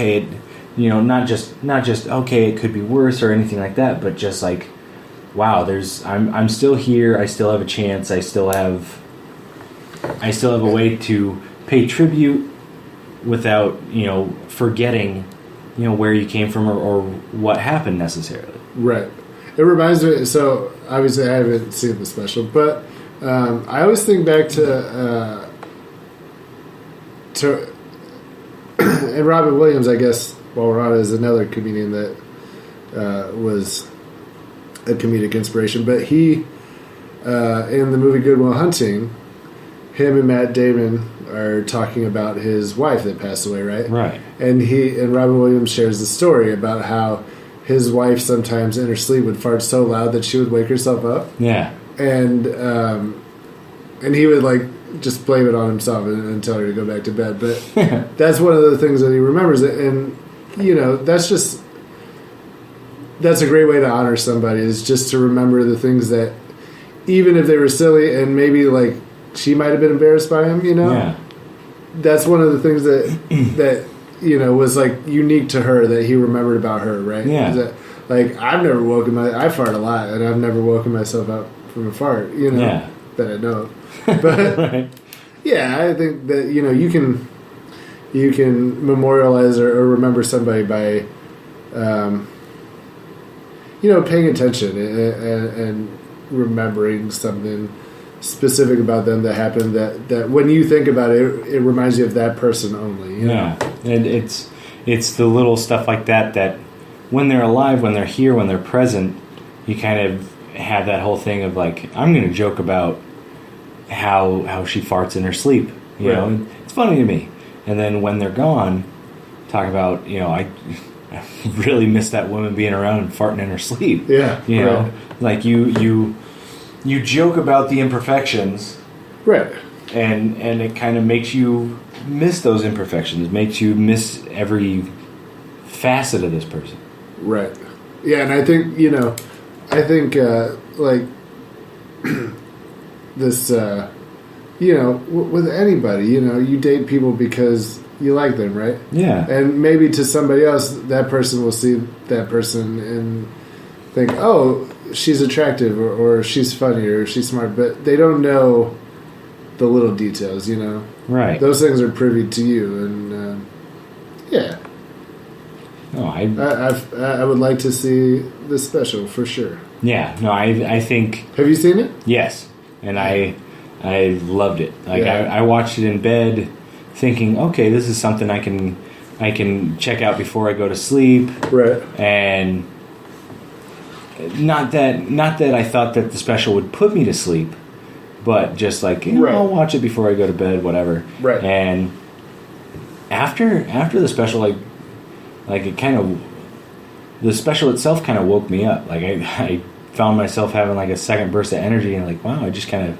okay, not just okay, it could be worse or anything like that, but just like, wow, I'm still here. I still have a chance. I still have a way to pay tribute without forgetting where you came from or what happened necessarily. Right. It reminds me. So obviously, I haven't seen the special, but I always think back to and Robin Williams. I guess while we're on it, is another comedian that was a comedic inspiration. But he in the movie Good Will Hunting, him and Matt Damon are talking about his wife that passed away, right? Right. And Robin Williams shares the story about how his wife sometimes in her sleep would fart so loud that she would wake herself up. Yeah. And he would like just blame it on himself and tell her to go back to bed. But that's one of the things that he remembers. And that's a great way to honor somebody, is just to remember the things that, even if they were silly and maybe like she might have been embarrassed by him, Yeah. That's one of the things that was like unique to her that he remembered about her, right? Yeah. That, like, I've never I fart a lot, and I've never woken myself up from a fart, Yeah. that I know of. But Right. yeah, I think that you can memorialize or remember somebody by paying attention and remembering something specific about them that happened, that when you think about it, it reminds you of that person only. Yeah, and it's the little stuff like that when they're alive, when they're here, when they're present, you kind of have that whole thing of like, I'm going to joke about how she farts in her sleep. You know, and it's funny to me. And then when they're gone, talk about I really miss that woman being around and farting in her sleep. Yeah, you know, like you joke about the imperfections, right? And it kind of makes you miss those imperfections, makes you miss every facet of this person. Right. Yeah, and I think like this, with anybody, you date people because you like them, right? Yeah. And maybe to somebody else, that person will see that person and think, oh, she's attractive, or she's funny, or she's smart, but they don't know the little details, Right. Those things are privy to you, and yeah. No, I would like to see this special for sure. Yeah. No, I think. Have you seen it? Yes, and I loved it. Like Yeah. I watched it in bed, thinking, okay, this is something I can check out before I go to sleep. Right. And not that I thought that the special would put me to sleep, but just like, right. I'll watch it before I go to bed, whatever. Right. And after the special, like it kind of, the special itself kind of woke me up. Like I found myself having like a second burst of energy, and like, wow, I just kind of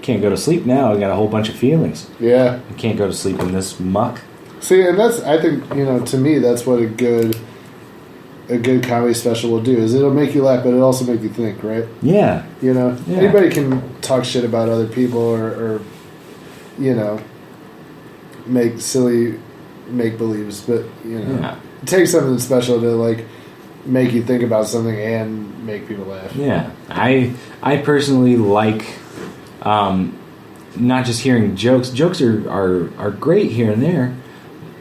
can't go to sleep now. I got a whole bunch of feelings. Yeah. I can't go to sleep in this muck. See, and I think, to me, that's what a good comedy special will do, is it'll make you laugh, but it'll also make you think, right? Yeah. Yeah. Anybody can talk shit about other people or make silly make-believes, but, Yeah. it takes something special to, like, make you think about something and make people laugh. Yeah. I personally like not just hearing jokes. Jokes are great here and there,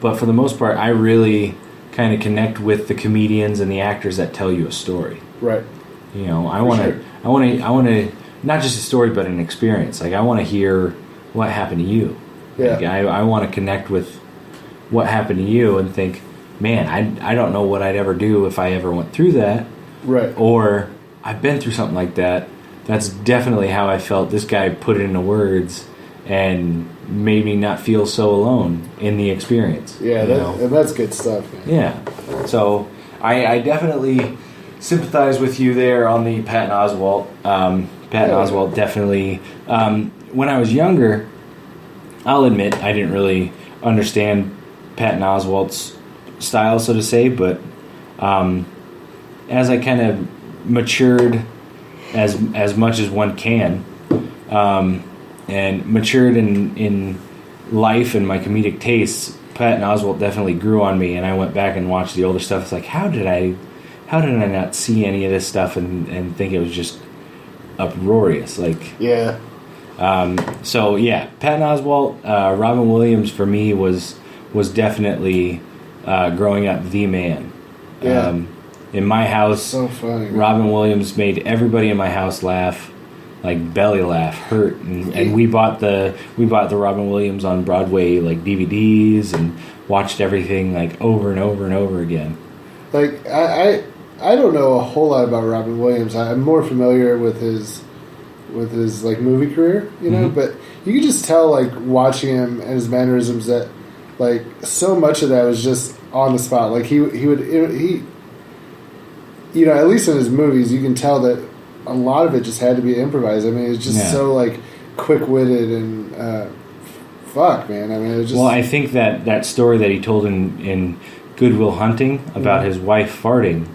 but for the most part, I really kind of connect with the comedians and the actors that tell you a story. Right. I want to not just a story, but an experience. Like, I want to hear what happened to you. Yeah. Like, I want to connect with what happened to you and think, man, I don't know what I'd ever do if I ever went through that. Right. Or I've been through something like that. That's definitely how I felt. This guy put it into words and made me not feel so alone in the experience. Yeah, and that's good stuff, man. Yeah. So I definitely sympathize with you there on the Patton Oswalt. Oswalt definitely. When I was younger, I'll admit I didn't really understand Patton Oswalt's style, so to say, but as I kind of matured as much as one can, and matured in life and my comedic tastes, Patton Oswalt definitely grew on me, and I went back and watched the older stuff. It's like, how did I not see any of this stuff and think it was just uproarious? Like, Yeah. So yeah, Patton Oswalt, Robin Williams for me was definitely growing up the man. Yeah. In my house, So funny. Robin Williams made everybody in my house laugh, like belly laugh, hurt, and we bought the Robin Williams on Broadway like DVDs and watched everything like over and over and over again. Like I don't know a whole lot about Robin Williams. I'm more familiar with his like movie career, you know. Mm-hmm. But you could just tell, like watching him and his mannerisms, that like so much of that was just on the spot. Like he you know, at least in his movies, you can tell that a lot of it just had to be improvised. I mean, it's just so like quick-witted and fuck, man. I mean, it just. Well, I think that story that he told in Good Will Hunting about his wife farting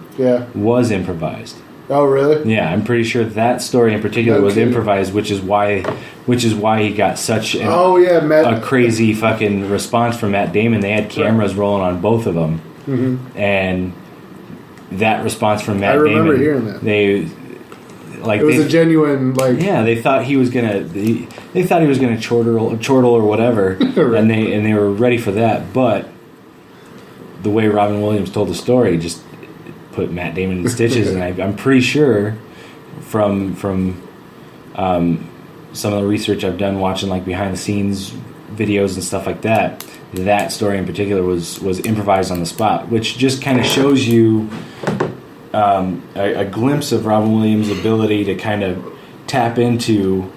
was improvised. Oh, really? Yeah, I'm pretty sure that story in particular was improvised, which is why he got such a crazy fucking response from Matt Damon. They had cameras rolling on both of them, and that response from Matt Damon. I remember hearing that. It was a genuine like. Yeah, they thought he was gonna. They thought he was gonna chortle or whatever, right. and they were ready for that. But the way Robin Williams told the story just put Matt Damon in stitches, and I'm pretty sure from some of the research I've done watching like behind the scenes videos and stuff like that, that story in particular was improvised on the spot, which just kind of shows you a glimpse of Robin Williams' ability to kind of tap into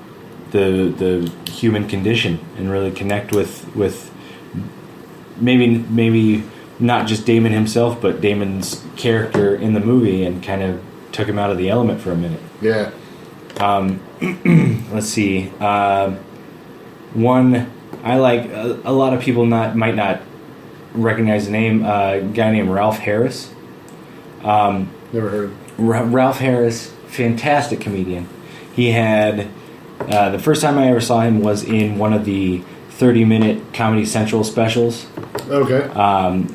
the human condition and really connect with maybe not just Damon himself, but Damon's character in the movie, and kind of took him out of the element for a minute. Yeah. Let's see. One I like. A lot of people might not recognize the name. A guy named Ralph Harris. Never heard. Ralph Harris, fantastic comedian. He had the first time I ever saw him was in one of the 30-minute Comedy Central specials. Okay.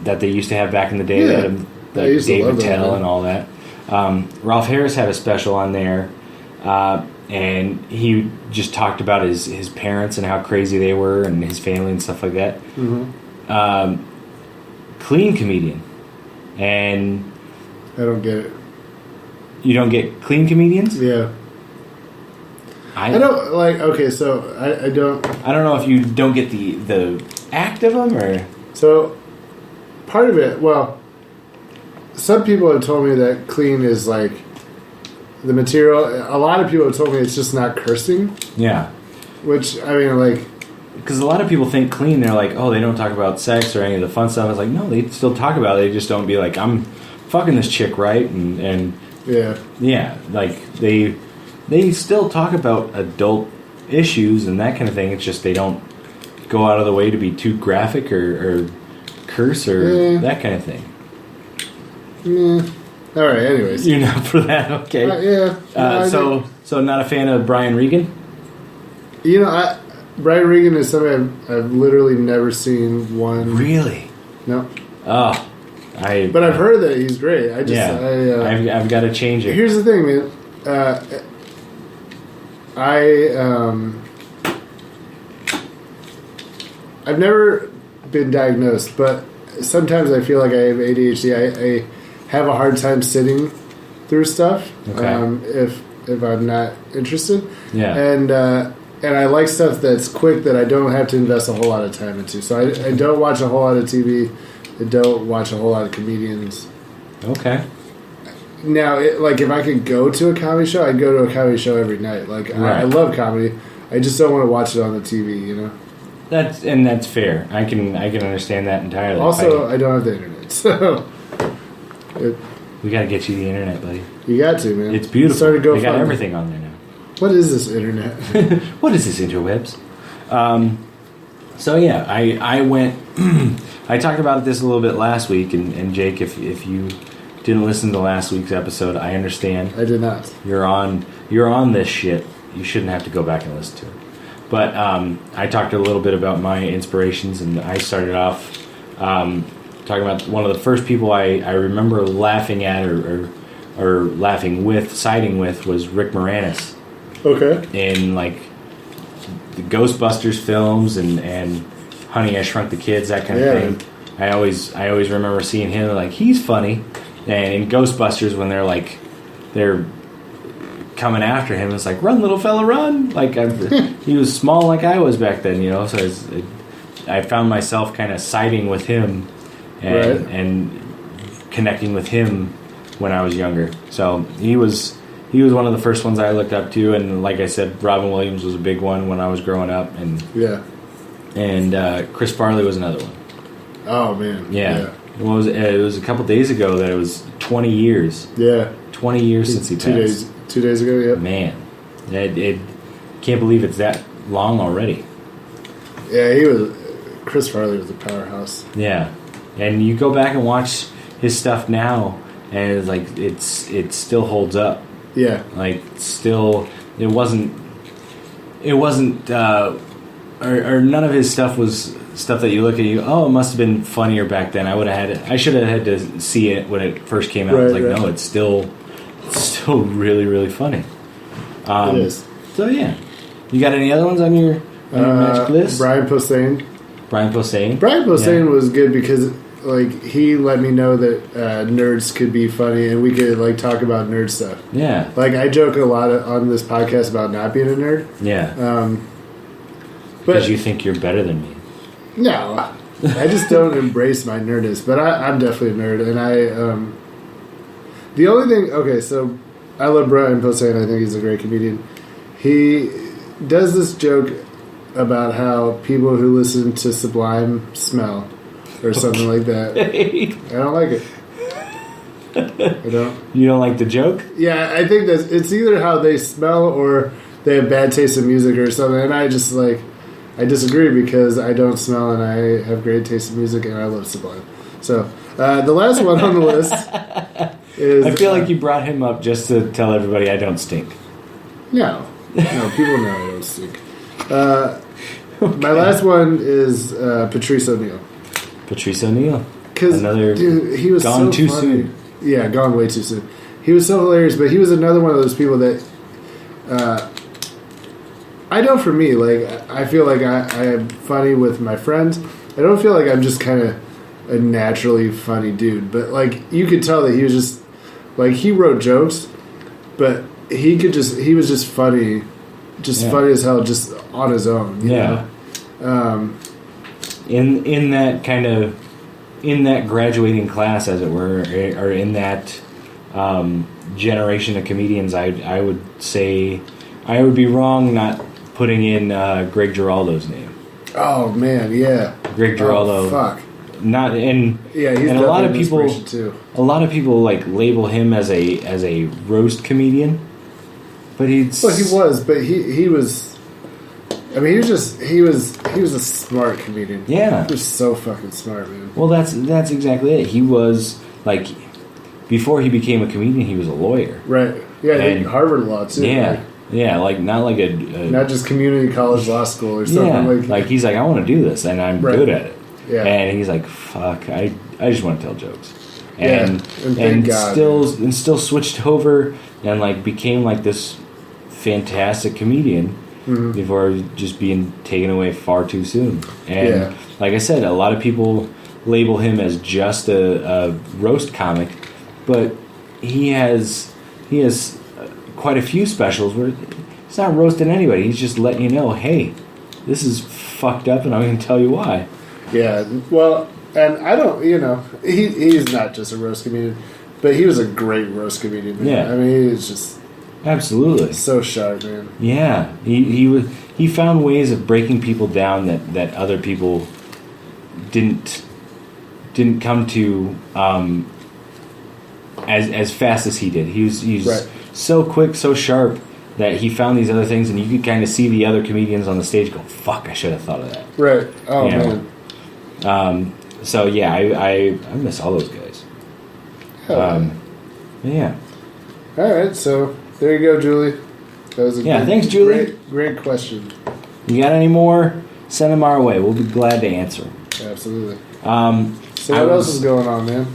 That they used to have back in the day. Yeah. That Dave Attell and all that. Ralph Harris had a special on there, and he just talked about his parents and how crazy they were, and his family and stuff like that. Mm-hmm. Clean comedian, and I don't get it. You don't get clean comedians? Yeah. I don't like. Okay, so I don't. I don't know if you don't get the act of them, or so part of it. Well, some people have told me that clean is like the material. A lot of people have told me it's just not cursing. Yeah. Which I mean, like, because a lot of people think clean, they're like, oh, they don't talk about sex or any of the fun stuff. I was like, no, they still talk about it. They just don't be like, I'm fucking this chick, right? And yeah, like they still talk about adult issues and that kind of thing. It's just they don't go out of the way to be too graphic or curse or that kind of thing. Yeah. All right. Anyways, you're not for that, okay? No, so not a fan of Brian Regan. You know, Brian Regan is somebody I've literally never seen one. Really? No. Oh, But I've heard that he's great. I've got to change it. Here's the thing, man. I've never been diagnosed, but sometimes I feel like I have ADHD. I have a hard time sitting through stuff if I'm not interested. Yeah. And I like stuff that's quick that I don't have to invest a whole lot of time into. So I don't watch a whole lot of TV. I don't watch a whole lot of comedians. Okay. Now, like, if I could go to a comedy show, I'd go to a comedy show every night. Like, I love comedy. I just don't want to watch it on the TV, you know? That's fair. I can understand that entirely. Also, I don't have the internet, so... we got to get you the internet, buddy. You got to, man. It's beautiful. They got everything on there now. What is this internet? What is this interwebs? So, yeah, I went... I talked about this a little bit last week, and Jake, if you didn't listen to last week's episode, I understand. I did not. You're on this shit. You shouldn't have to go back and listen to it. But I talked a little bit about my inspirations, and I started off Talking about one of the first people I remember laughing at or laughing with, siding with, was Rick Moranis. Okay. In like the Ghostbusters films and Honey, I Shrunk the Kids, that kind of thing. I always remember seeing him like he's funny, and in Ghostbusters when they're coming after him, it's like run little fella run, like he was small like I was back then, so I found myself kind of siding with him and connecting with him when I was younger. So he was one of the first ones I looked up to, and like I said, Robin Williams was a big one when I was growing up, and Chris Farley was another one. Oh man, yeah. Well, it was a couple days ago that it was 20 years. Yeah, 20 years since he passed. 2 days ago. Yeah, man, it can't believe it's that long already. Yeah, Chris Farley was a powerhouse. Yeah, and you go back and watch his stuff now, and it's like it still holds up. Yeah, like still, it wasn't, or none of his stuff was stuff that you look at, it must have been funnier back then. I should have had to see it when it first came out. No, it's still really, really funny. It is. So yeah, you got any other ones on your magic list? Brian Posehn. Brian Posehn was good because he let me know that nerds could be funny and we could talk about nerd stuff. Yeah. I joke a lot on this podcast about not being a nerd. Yeah. Because you think you're better than me. No, I just don't embrace my nerdness. But I'm definitely a nerd, and the only thing. Okay, so I love Brian Posehn. I think he's a great comedian. He does this joke about how people who listen to Sublime smell, or something like that. I don't like it. I don't. You don't like the joke? Yeah, I think that it's either how they smell or they have bad taste in music or something, and I just I disagree because I don't smell and I have great taste in music and I love Sublime. So the last one on the list is... I feel like you brought him up just to tell everybody I don't stink. No, people know I don't stink. My last one is Patrice O'Neill. Patrice O'Neill. Because he was gone so too funny. soon. Yeah, gone way too soon. He was so hilarious, but he was another one of those people that... I know for me, I feel like I am funny with my friends. I don't feel like I'm just kind of a naturally funny dude. But, you could tell that he was just... he wrote jokes, but he was just funny. Just funny as hell, just on his own. You know? In that kind of... In that graduating class, as it were, or in that generation of comedians, I would say... I would be wrong not putting in Greg Giraldo's name. Oh man, yeah. Greg Giraldo. Oh, fuck. Not and yeah, he's and a lot of people too. A lot of people label him as a roast comedian, but he was. But he was. I mean, he was a smart comedian. Yeah, he was so fucking smart, man. Well, that's exactly it. He was before he became a comedian, he was a lawyer. Right. Yeah, and Harvard Law too. Yeah. Yeah, not a not just community college law school or something he's I want to do this and I'm good at it. Yeah. And he's fuck, I just want to tell jokes. And God, still switched over and became this fantastic comedian before just being taken away far too soon. And like I said, a lot of people label him as just a roast comic, but he has quite a few specials where he's not roasting anybody. He's just letting you know, hey, this is fucked up, and I'm going to tell you why. Yeah, well, and I don't, he's not just a roast comedian, but he was a great roast comedian, man. Yeah. I mean, he was just absolutely so sharp, man. Yeah, he found ways of breaking people down that other people didn't come to as fast as he did. He's right. So quick, so sharp that he found these other things, and you could kind of see the other comedians on the stage go, "Fuck, I should have thought of that." Right. Oh man. So yeah, I miss all those guys. Yeah. All right, so there you go, Julie. That was thanks, Julie. Great question. You got any more? Send them our way. We'll be glad to answer. Absolutely. Um, So what else is going on, man?